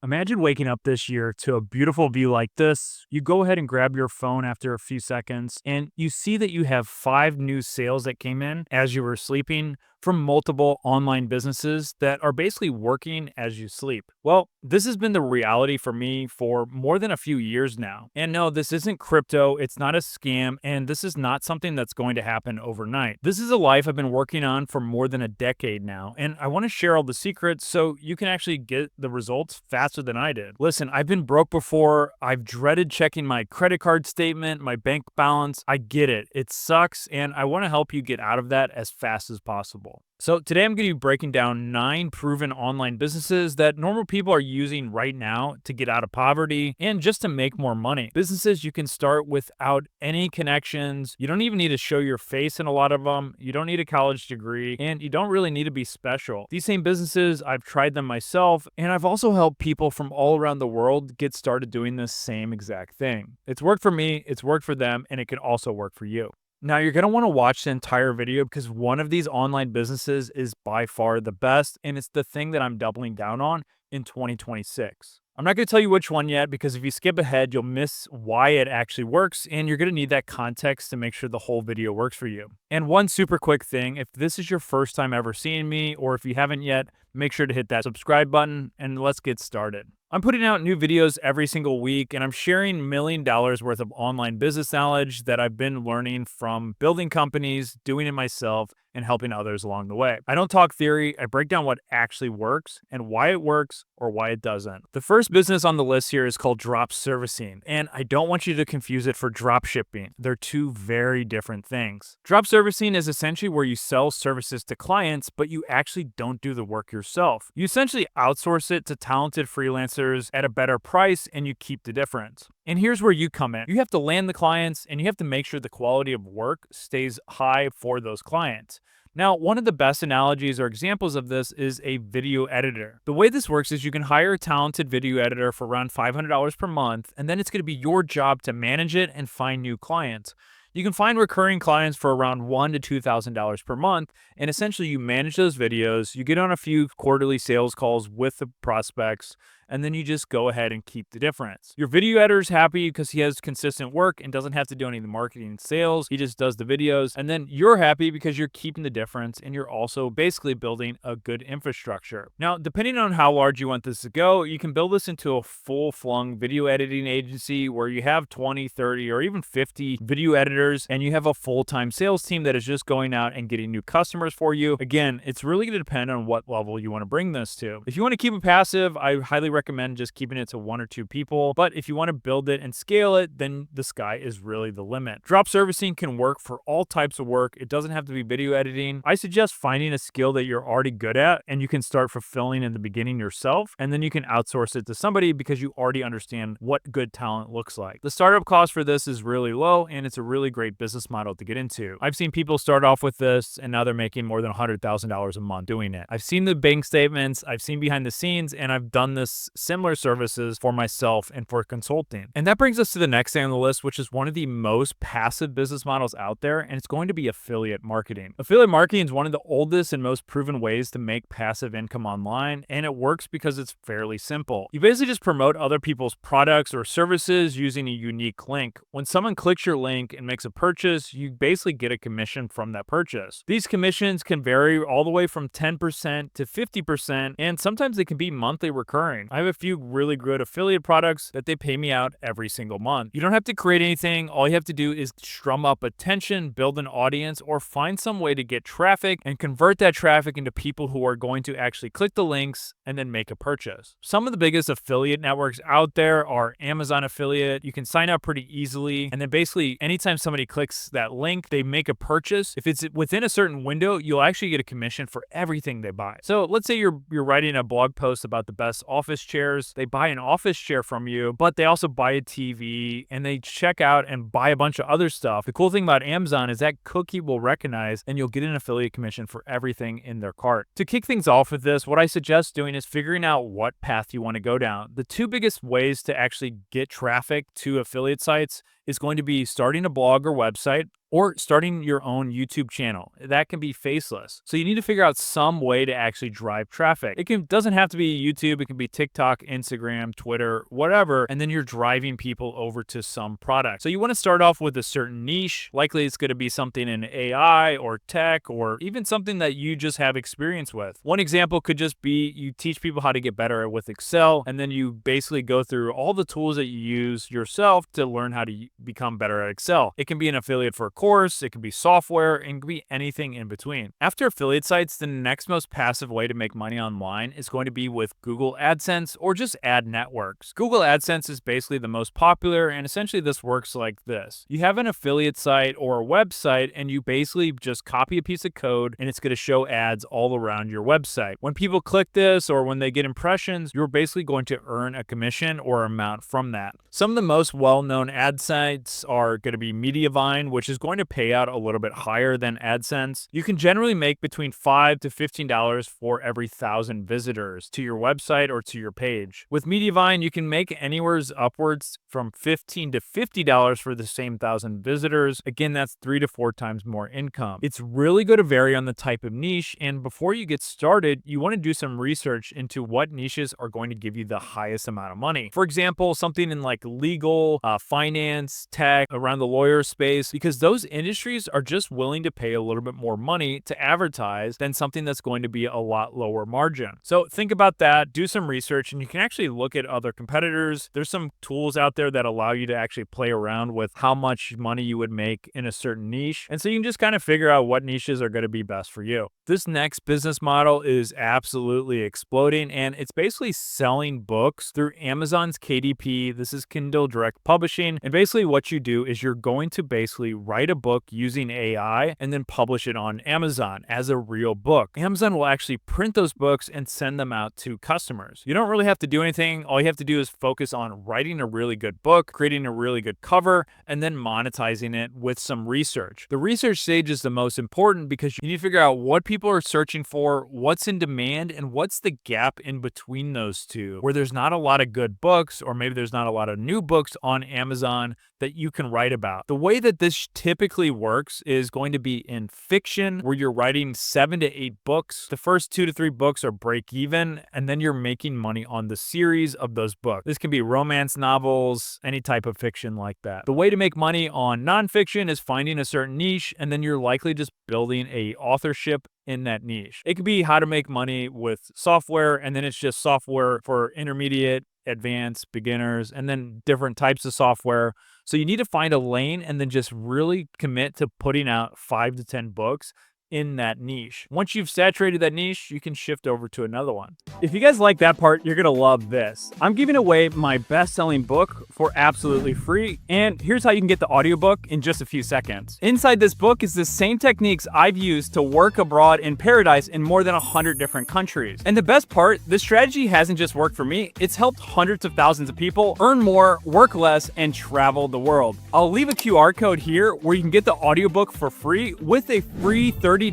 Imagine waking up this year to a beautiful view like this. You go ahead and grab your phone after a few seconds, and you see that you have five new sales that came in as you were sleeping from multiple online businesses that are basically working as you sleep. Well, this has been the reality for me for more than a few years now. And no, this isn't crypto, it's not a scam, and this is not something that's going to happen overnight. This is a life I've been working on for more than a decade now, and I want to share all the secrets so you can actually get the results faster than I did. Listen, I've been broke before. I've dreaded checking my credit card statement, my bank balance. I get it. It sucks, and I want to help you get out of that as fast as possible. So today I'm going to be breaking down 9 proven online businesses that normal people are using right now to get out of poverty and just to make more money. Businesses you can start without any connections. You don't even need to show your face in a lot of them. You don't need a college degree, and you don't really need to be special. These same businesses, I've tried them myself, and I've also helped people from all around the world get started doing this same exact thing. It's worked for me, it's worked for them, and it can also work for you. Now, you're going to want to watch the entire video because one of these online businesses is by far the best, and it's the thing that I'm doubling down on in 2026. I'm not going to tell you which one yet because if you skip ahead, you'll miss why it actually works, and you're going to need that context to make sure the whole video works for you. And one super quick thing, if this is your first time ever seeing me, or if you haven't yet, make sure to hit that subscribe button, and let's get started. I'm putting out new videos every single week, and I'm sharing $1 million worth of online business knowledge that I've been learning from building companies, doing it myself, and helping others along the way. I don't talk theory, I break down what actually works and why it works or why it doesn't. The first business on the list here is called drop servicing, and I don't want you to confuse it for drop shipping. They're two very different things. Drop servicing is essentially where you sell services to clients, but you actually don't do the work yourself. You essentially outsource it to talented freelancers at a better price, and you keep the difference. And here's where you come in. You have to land the clients, and you have to make sure the quality of work stays high for those clients. Now, one of the best analogies or examples of this is a video editor. The way this works is you can hire a talented video editor for around $500 per month, and then it's going to be your job to manage it and find new clients. You can find recurring clients for around $1,000 to $2,000 per month, and essentially you manage those videos, you get on a few quarterly sales calls with the prospects, and then you just go ahead and keep the difference. Your video editor is happy because he has consistent work and doesn't have to do any of the marketing and sales. He just does the videos, and then you're happy because you're keeping the difference, and you're also basically building a good infrastructure. Now, depending on how large you want this to go, you can build this into a full-flung video editing agency where you have 20, 30, or even 50 video editors, and you have a full-time sales team that is just going out and getting new customers for you. Again, it's really going to depend on what level you want to bring this to. If you want to keep it passive, I highly recommend just keeping it to 1 or 2 people, but if you want to build it and scale it, then the sky is really the limit. Drop servicing can work for all types of work. It doesn't have to be video editing. I suggest finding a skill that you're already good at and you can start fulfilling in the beginning yourself, and then you can outsource it to somebody because you already understand what good talent looks like. The startup cost for this is really low, and it's a really great business model to get into. I've seen people start off with this and now they're making more than $100,000 a month doing it. I've seen the bank statements, I've seen behind the scenes, and I've done this similar services for myself and for consulting. And that brings us to the next thing on the list, which is one of the most passive business models out there, and it's going to be affiliate marketing. Affiliate marketing is one of the oldest and most proven ways to make passive income online, and it works because it's fairly simple. You basically just promote other people's products or services using a unique link. When someone clicks your link and makes a purchase, you basically get a commission from that purchase. These commissions can vary all the way from 10% to 50%, and sometimes they can be monthly recurring. I have a few really good affiliate products that they pay me out every single month. You don't have to create anything. All you have to do is strum up attention, build an audience, or find some way to get traffic and convert that traffic into people who are going to actually click the links and then make a purchase. Some of the biggest affiliate networks out there are Amazon affiliate. You can sign up pretty easily, and then basically anytime somebody clicks that link, they make a purchase. If it's within a certain window, you'll actually get a commission for everything they buy. So let's say you're writing a blog post about the best office chairs. They buy an office chair from you, but they also buy a TV, and they check out and buy a bunch of other stuff. The cool thing about Amazon is that cookie will recognize, and you'll get an affiliate commission for everything in their cart. To kick things off with this, what I suggest doing is figuring out what path you want to go down. The 2 biggest ways to actually get traffic to affiliate sites is going to be starting a blog or website, or starting your own YouTube channel. That can be faceless. So you need to figure out some way to actually drive traffic. Doesn't have to be YouTube, it can be TikTok, Instagram, Twitter, whatever, and then you're driving people over to some product. So you want to start off with a certain niche. Likely it's going to be something in AI or tech or even something that you just have experience with. One example could just be you teach people how to get better with Excel, and then you basically go through all the tools that you use yourself to learn how to become better at Excel. It can be an affiliate for a course, it can be software, and it can be anything in between. After affiliate sites, the next most passive way to make money online is going to be with Google AdSense or just ad networks. Google AdSense is basically the most popular, and essentially this works like this. You have an affiliate site or a website, and you basically just copy a piece of code, and it's going to show ads all around your website. When people click this or when they get impressions, you're basically going to earn a commission or amount from that. Some of the most well-known ad sites are going to be Mediavine, which is going to pay out a little bit higher than AdSense. You can generally make between $5 to $15 for every 1,000 visitors to your website or to your page. With Mediavine, you can make anywhere upwards from $15 to $50 for the same 1,000 visitors. Again, that's 3 to 4 times more income. It's really going to vary on the type of niche, and before you get started, you want to do some research into what niches are going to give you the highest amount of money. For example, something in like legal, finance, tech, around the lawyer space, because those industries are just willing to pay a little bit more money to advertise than something that's going to be a lot lower margin. So think about that, do some research, and you can actually look at other competitors. There's some tools out there that allow you to actually play around with how much money you would make in a certain niche. And so you can just kind of figure out what niches are going to be best for you. This next business model is absolutely exploding, and it's basically selling books through Amazon's KDP. This is Kindle Direct Publishing. And basically what you do is you're going to basically write a book using AI and then publish it on Amazon as a real book. Amazon will actually print those books and send them out to customers. You don't really have to do anything. All you have to do is focus on writing a really good book, creating a really good cover, and then monetizing it with some research. The research stage is the most important because you need to figure out what people are searching for, what's in demand, and what's the gap in between those two, where there's not a lot of good books, or maybe there's not a lot of new books on Amazon that you can write about. The way that this typically works is going to be in fiction, where you're writing 7 to 8 books. The first 2 to 3 books are break even, and then you're making money on the series of those books. This can be romance novels, any type of fiction like that. The way to make money on nonfiction is finding a certain niche, and then you're likely just building a authorship in that niche. It could be how to make money with software, and then it's just software for intermediate, advanced, beginners, and then different types of software. So you need to find a lane and then just really commit to putting out 5 to 10 books in that niche. Once you've saturated that niche, you can shift over to another one. If you guys like that part, you're gonna love this. I'm giving away my best-selling book for absolutely free, and here's how you can get the audiobook in just a few seconds. Inside this book is the same techniques I've used to work abroad in paradise in more than 100 different countries. And the best part, this strategy hasn't just worked for me, it's helped hundreds of thousands of people earn more, work less, and travel the world. I'll leave a QR code here where you can get the audiobook for free with a free 30-day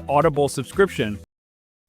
Audible subscription.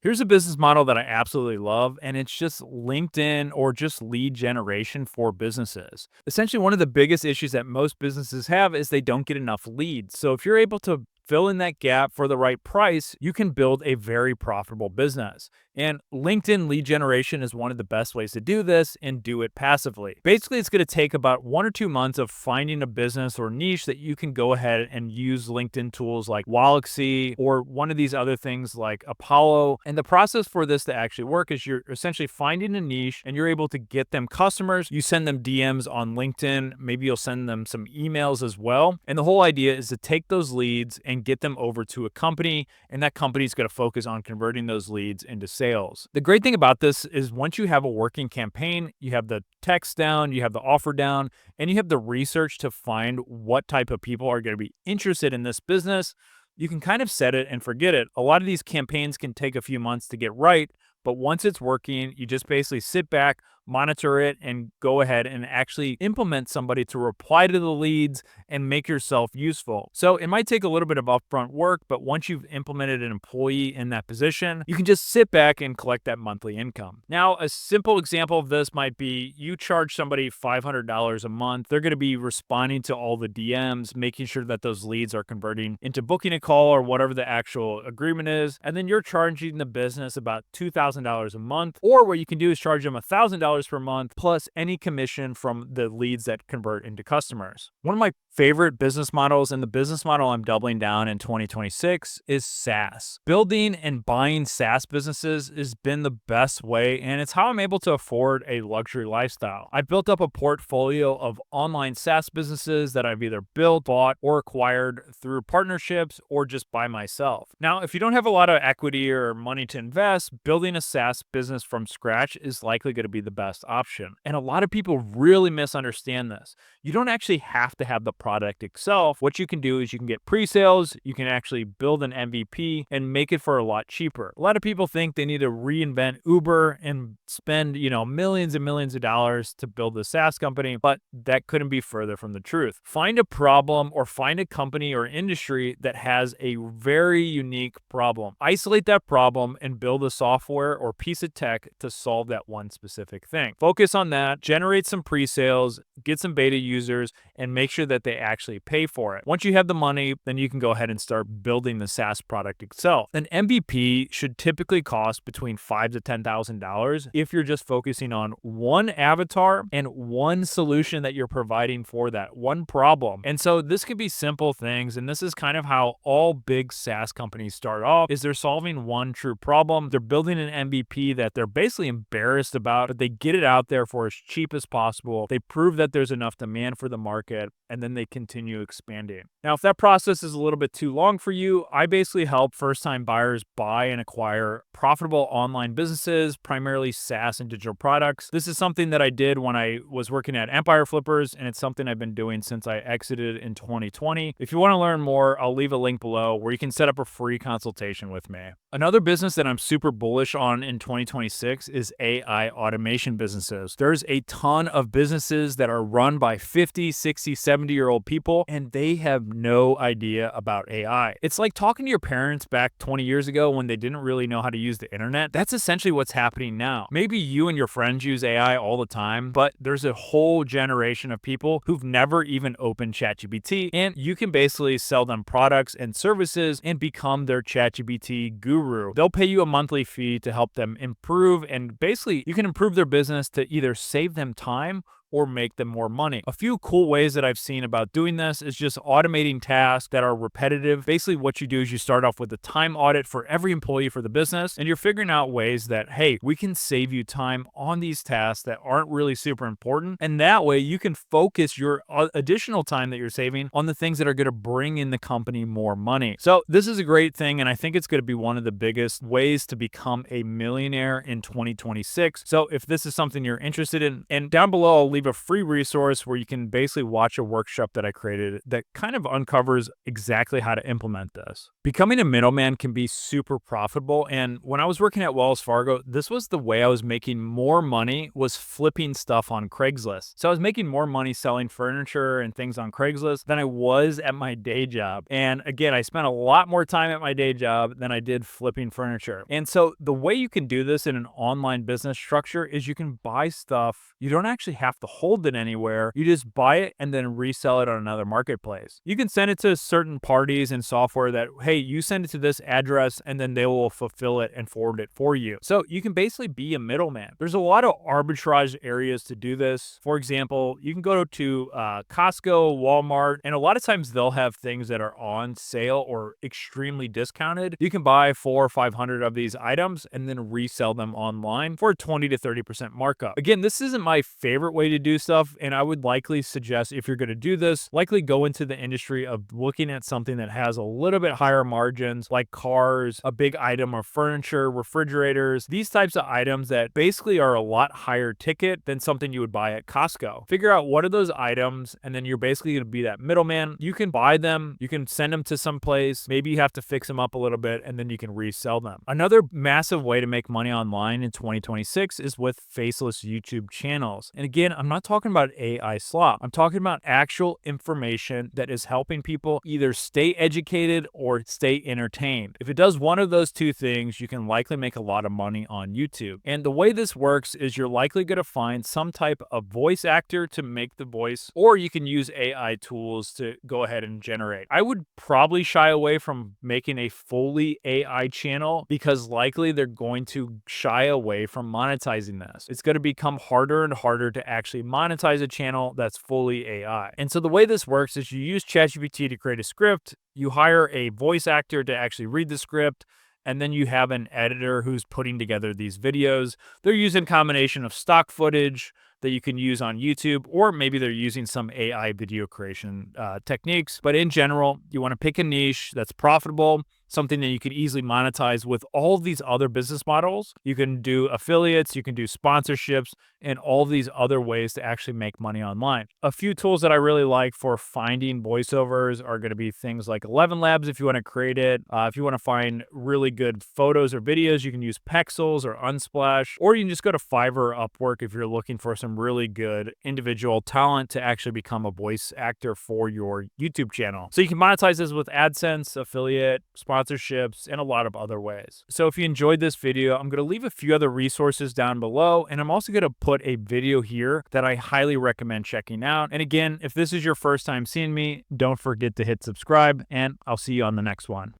Here's a business model that I absolutely love, and it's just LinkedIn or just lead generation for businesses. Essentially, one of the biggest issues that most businesses have is they don't get enough leads. So if you're able to fill in that gap for the right price, you can build a very profitable business. And LinkedIn lead generation is one of the best ways to do this and do it passively. Basically, it's going to take about 1 or 2 months of finding a business or niche that you can go ahead and use LinkedIn tools like Walaxy or one of these other things like Apollo. And the process for this to actually work is you're essentially finding a niche and you're able to get them customers. You send them DMs on LinkedIn. Maybe you'll send them some emails as well. And the whole idea is to take those leads and get them over to a company, and that company is going to focus on converting those leads into sales. The great thing about this is once you have a working campaign, you have the text down, you have the offer down, and you have the research to find what type of people are going to be interested in this business, you can kind of set it and forget it. A lot of these campaigns can take a few months to get right, but once it's working, you just basically sit back, monitor it, and go ahead and actually implement somebody to reply to the leads and make yourself useful. So it might take a little bit of upfront work, but once you've implemented an employee in that position, you can just sit back and collect that monthly income. Now, a simple example of this might be you charge somebody $500 a month. They're going to be responding to all the DMs, making sure that those leads are converting into booking a call or whatever the actual agreement is. And then you're charging the business about $2,000 a month. Or what you can do is charge them $1,000 per month plus any commission from the leads that convert into customers. One of my favorite business models, and the business model I'm doubling down in 2026, is SaaS. Building and buying SaaS businesses has been the best way, and it's how I'm able to afford a luxury lifestyle. I've built up a portfolio of online SaaS businesses that I've either built, bought, or acquired through partnerships or just by myself. Now, if you don't have a lot of equity or money to invest, building a SaaS business from scratch is likely going to be the best option. And a lot of people really misunderstand this. You don't actually have to have the product itself. What you can do is you can get pre-sales, you can actually build an MVP and make it for a lot cheaper. A lot of people think they need to reinvent Uber and spend, millions and millions of dollars to build a SaaS company, but that couldn't be further from the truth. Find a problem or find a company or industry that has a very unique problem. Isolate that problem and build a software or piece of tech to solve that one specific thing. Focus on that, generate some pre-sales, get some beta users, and make sure that they actually pay for it. Once you have the money, then you can go ahead and start building the SaaS product itself. An MVP should typically cost between $5,000 to $10,000 if you're just focusing on one avatar and one solution that you're providing for that one problem. And so this could be simple things, and this is kind of how all big SaaS companies start off, is they're solving one true problem. They're building an MVP that they're basically embarrassed about, but they get it out there for as cheap as possible. They prove that there's enough demand for the market, and then they continue expanding. Now, if that process is a little bit too long for you, I basically help first-time buyers buy and acquire profitable online businesses, primarily SaaS and digital products. This is something that I did when I was working at Empire Flippers, and it's something I've been doing since I exited in 2020. If you want to learn more, I'll leave a link below where you can set up a free consultation with me. Another business that I'm super bullish on in 2026 is AI automation businesses. There's a ton of businesses that are run by 50, 60, 70-year-old people, and they have no idea about AI. It's like talking to your parents back 20 years ago when they didn't really know how to use the internet. That's essentially what's happening now. Maybe you and your friends use AI all the time, but there's a whole generation of people who've never even opened ChatGPT, and you can basically sell them products and services and become their ChatGPT guru. They'll pay you a monthly fee to help them improve, and basically you can improve their business to either save them time or make them more money. A few cool ways that I've seen about doing this is just automating tasks that are repetitive. Basically, what you do is you start off with a time audit for every employee for the business, and you're figuring out ways that, hey, we can save you time on these tasks that aren't really super important. And that way you can focus your additional time that you're saving on the things that are going to bring in the company more money. So this is a great thing, and I think it's going to be one of the biggest ways to become a millionaire in 2026. So if this is something you're interested in, and down below, I'll leave a free resource where you can basically watch a workshop that I created that kind of uncovers exactly how to implement this. Becoming a middleman can be super profitable, and when I was working at Wells Fargo, this was the way I was making more money, was flipping stuff on Craigslist. So I was making more money selling furniture and things on Craigslist than I was at my day job. And again, I spent a lot more time at my day job than I did flipping furniture. And so the way you can do this in an online business structure is you can buy stuff. You don't actually have to hold it anywhere. You just buy it and then resell it on another marketplace. You can send it to certain parties and software that, hey, you send it to this address and then they will fulfill it and forward it for you. So you can basically be a middleman. There's a lot of arbitrage areas to do this. For example, you can go to Costco, Walmart, and a lot of times they'll have things that are on sale or extremely discounted. You can buy 400 or 500 of these items and then resell them online for a 20 to 30% markup. Again, this isn't my favorite way to to do stuff. And I would likely suggest, if you're going to do this, likely go into the industry of looking at something that has a little bit higher margins, like cars, a big item of furniture, refrigerators, these types of items that basically are a lot higher ticket than something you would buy at Costco. Figure out what are those items, and then you're basically going to be that middleman. You can buy them, you can send them to some place, maybe you have to fix them up a little bit, and then you can resell them. Another massive way to make money online in 2026 is with faceless YouTube channels. And again, I'm not talking about AI slop. I'm talking about actual information that is helping people either stay educated or stay entertained. If it does one of those two things, you can likely make a lot of money on YouTube. And the way this works is you're likely going to find some type of voice actor to make the voice, or you can use AI tools to go ahead and generate. I would probably shy away from making a fully AI channel because likely they're going to shy away from monetizing this. It's going to become harder and harder to actually monetize a channel that's fully AI. And so the way this works is you use ChatGPT to create a script, you hire a voice actor to actually read the script, and then you have an editor who's putting together these videos. They're using a combination of stock footage that you can use on YouTube, or maybe they're using some AI video creation techniques. But in general, you want to pick a niche that's profitable, something that you can easily monetize with all of these other business models. You can do affiliates, you can do sponsorships, and all of these other ways to actually make money online. A few tools that I really like for finding voiceovers are going to be things like 11 Labs if you want to create it. If you want to find really good photos or videos, you can use Pexels or Unsplash, or you can just go to Fiverr or Upwork if you're looking for some really good individual talent to actually become a voice actor for your YouTube channel. So you can monetize this with AdSense, affiliate, sponsorships, and a lot of other ways. So if you enjoyed this video, I'm going to leave a few other resources down below, and I'm also going to put a video here that I highly recommend checking out. And again, if this is your first time seeing me, don't forget to hit subscribe, and I'll see you on the next one.